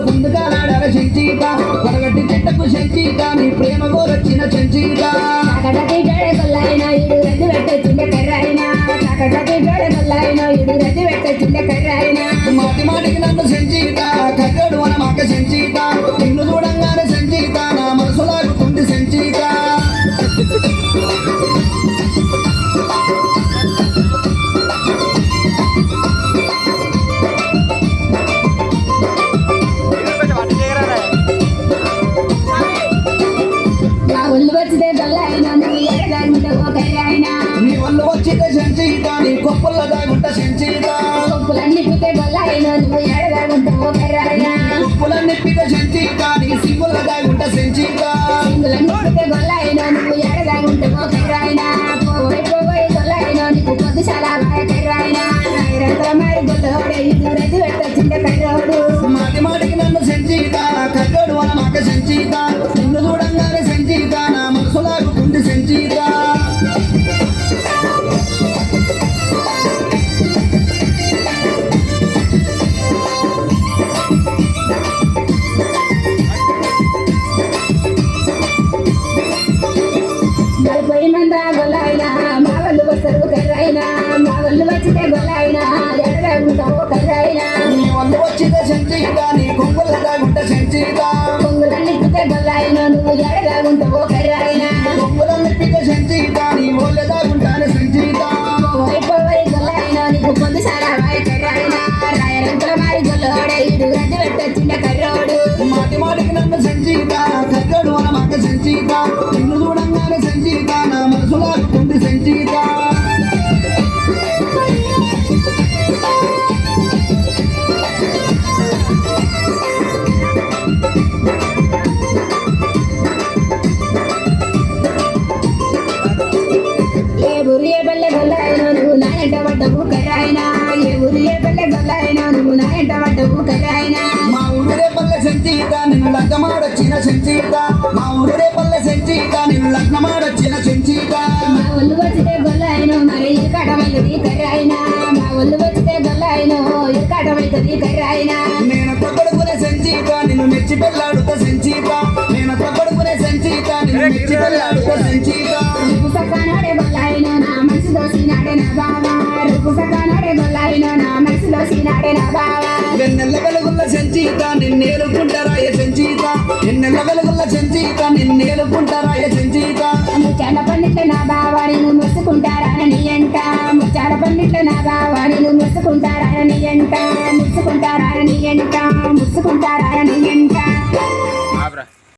ముందుగా నాడాల సంచీత కొరగట్టి చెట్టకు సంచీత నీ ప్రేమ కోరొచ్చిన సంచీత చకటకి జడ గొల్లైన ఇడు రద్దు పెట్టొచ్చిండే కర్రైనా చకటకి జడ గొల్లైన ఇడు రద్దు పెట్టొచ్చిండే కర్రైనా మాటి మాటికి నన్ను సంచీత కట్టడు మన మాక సంచీత నిన్ను చూడంగానే సంచీత నా మనసు లాగుతుంది సంచీత నీ వల్ల వచ్చితే సంచీత నీ కొప్పుల్లో దాగుంట సంచీత కొప్పులన్నీ పితే గొల్లైన నువ్వు ఎడగాగుంటావు కర్రైనా కొప్పులన్నీ పిత సంచీత నీ సింగుల్లో దాగుంట సంచీత సింగులన్నీ పితే గొల్లైన నువ్వు ఎడగాగుంటావు కర్రైనా పోయి పోయి గొల్లైన నీకు పొద్దు చాలా కర్రైనా రైరంతా మరి గొల్లోడే ఇది రద్దు పెట్టొచ్చిండే కర్రోడు మాటి మాటికి నన్ను సంచీత కట్టడు మన మాక సంచీత నిన్ను చూడంగానే సంచీత నా మనసు లాగుతుంది సంచీత నలభై మంది గొల్లైనా మా వాళ్ళు వస్తారు కర్రైనా మా వాళ్ళు వచ్చితే గొల్లైనా ఎడగాగుంటావు కర్రైనా నీ వల్ల వచ్చితే సంచీత నీ కొంగుల దాగుంట సంచీత పొంగులన్నీ పితే గొల్లైన నువ్వు ఎడగాగుంటావు కర్రైనా కొంగులన్నీ పిత సంచీత నీ ఒళ్ళ దాగుంటానే సంచీత పోయి గొల్లైన నీకు పొద్దు సారా కర్రైనా రాయరంతుల మారి గొల్లోడే ఇడు రద్దు పెట్టొచ్చిండే కర్రోడు మాటి మాటికి నన్ను సంచీత కట్టడు మన మాక సంచీత నిన్ను చూడంగానే సంచీత నా మనసు లాగుతుంది సంచీత ఏ ఊరు ఏ బల్లె గొల్లైన నువ్వు నా ఎంట పడ్డవు కర్రైనా ఏ ఊరు ఏ బల్లె గొల్లైన నువ్వు నా ఎంట పడ్డవు కర్రైనా మా ఊరే పల్లె సంచీత నిన్ను లగ్నమాడొచ్చిన సంచీత మా ఊరే పల్లె సంచీత నిన్ను లగ్నమాడొచ్చిన సంచీత మా ఒళ్ళు వచ్చితే గొల్లైన మరి ఇరకాటమైతుంది కర్రైనా మా ఒళ్ళు వచ్చితే గొల్లైన ఇరకాటమైతుంది కర్రైనా నేను కొడుకునే సంచీత నిన్ను మెచ్చి పెళ్ళాడుతా సంచీత నేను కొడుకునే సంచీత నిన్ను మెచ్చి పెళ్ళాడుతా సంచీత రుపు సకానాడే గొల్లైన నా మనసులో సీనాడే నా బావా రుపు సకానాడే గొల్లైన నా మనసులో సీనాడే నా బావా వెన్నెల్ల వెలుగుల్ల సంచీత నిన్నేలుకుంటారాయ సంచీత ఎన్నెల్ల వెలుగుల్ల సంచీత నిన్నేలుకుంటారాయ సంచీత ముచ్చాల పండిట్ల నా బావా నేను ముసుకుంటారని ఎంట ముచ్చాల పండిట్ల నా బావా నేను ముసుకుంటారని ఎంట ముసుకుంటారని ఎంట ముసుకుంటారా